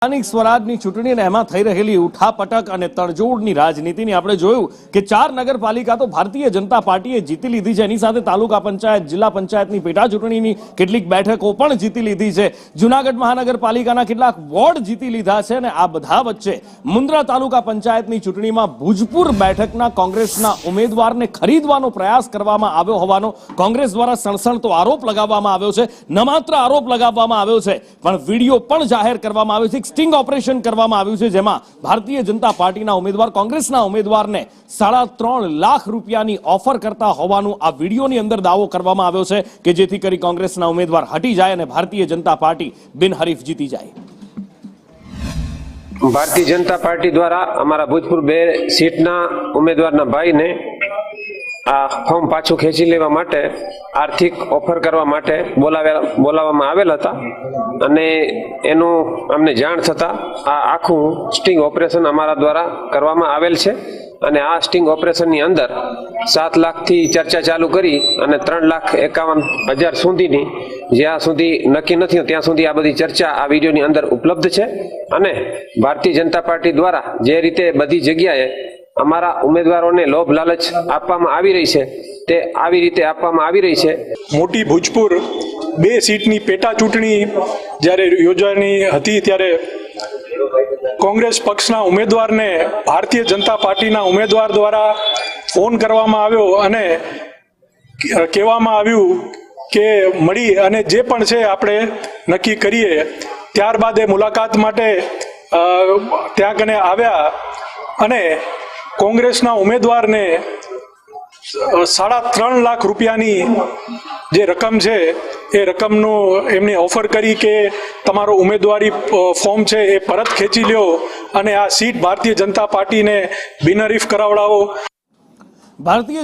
સ્થાનિક સ્વરાજની ચૂંટણી અને એમાં થઈ રહેલી ઉઠાપટક અને તડજોડની રાજનીતિની આપણે જોયું કે 4 નગરપાલિકા તો ભારતીય જનતા પાર્ટીએ જીતી લીધી છે। એની સાથે તાલુકા પંચાયત, જિલ્લા પંચાયતની પેટા ચૂંટણીની કેટલીક બેઠકો પણ જીતી લીધી છે। જૂનાગઢ મહાનગરપાલિકાના કેટલાક વોર્ડ જીતી લીધા છે અને આ બધા વચ્ચે મુન્દ્રા તાલુકા પંચાયતની ચૂંટણીમાં ભુજપુર બેઠકના કોંગ્રેસના ઉમેદવારને ખરીદવાનો પ્રયાસ કરવામાં આવ્યો હોવાનો કોંગ્રેસ દ્વારા સણસણતો આરોપ લગાવવામાં આવ્યો છે। ન માત્ર આરોપ લગાવવામાં આવ્યો છે પણ વિડીયો પણ જાહેર કરવામાં આવ્યો છે। સ્ટિંગ ઓપરેશન કરવામાં આવ્યું છે જેમાં ભારતીય જનતા પાર્ટીના ઉમેદવાર કોંગ્રેસના ઉમેદવારને 3.5 લાખ રૂપિયાની ઓફર કરતા હોવાનું આ વિડીયોની અંદર દાવો કરવામાં આવ્યો છે કે જેથી કરી કોંગ્રેસના ઉમેદવાર હટી જાય અને ભારતીય જનતા પાર્ટી બિનહરીફ જીતી જાય। भारतीय जनता पार्टी द्वारा अमरा भूजपुर 2 सीटना उम्मीदवारना भाईने आ फॉर्म पाछू खेंची लेवा माटे आर्थिक ऑफर करवा माटे बोलाववामां आवेल हता अने एनुं अमने जाण थता आ आखुं स्टिंग ऑपरेशन अमरा द्वारा करवामां आवेल छे અને આ સ્ટિંગ ઓપરેશનની અંદર 7 લાખથી ચર્ચા ચાલુ કરી અને 3,51,000 સુધીની જ્યાં સુધી નક્કી નથી ત્યાં સુધી આ બધી ચર્ચા આ વિડીયોની અંદર ઉપલબ્ધ છે। અને ભારતીય જનતા પાર્ટી દ્વારા જે રીતે બધી જગ્યાએ અમારા ઉમેદવારોને લોભ લાલચ આપવામાં આવી રહી છે તે આવી રીતે આપવામાં આવી રહી છે। મોટી ભુજપુર 2 સીટની પેટા ચૂંટણી જ્યારે યોજાવાની હતી ત્યારે કોંગ્રેસ પક્ષના ઉમેદવારને ભારતીય જનતા પાર્ટીના ઉમેદવાર દ્વારા ફોન કરવામાં આવ્યો અને કહેવામાં આવ્યું કે મળી અને જે પણ છે આપણે નક્કી કરીએ। ત્યારબાદ એ મુલાકાત માટે ત્યાં કને આવ્યા અને કોંગ્રેસના ઉમેદવારને 3.5 લાખ રૂપિયાની જે રકમ છે એ રકમનું એમને ઓફર કરી કે તમારો ઉમેદવારી ફોર્મ છે એ પરત ખેંચી લ્યો અને આ સીટ ભારતીય જનતા પાર્ટીને બિનહરીફ કરાવડાવો। ભારતીય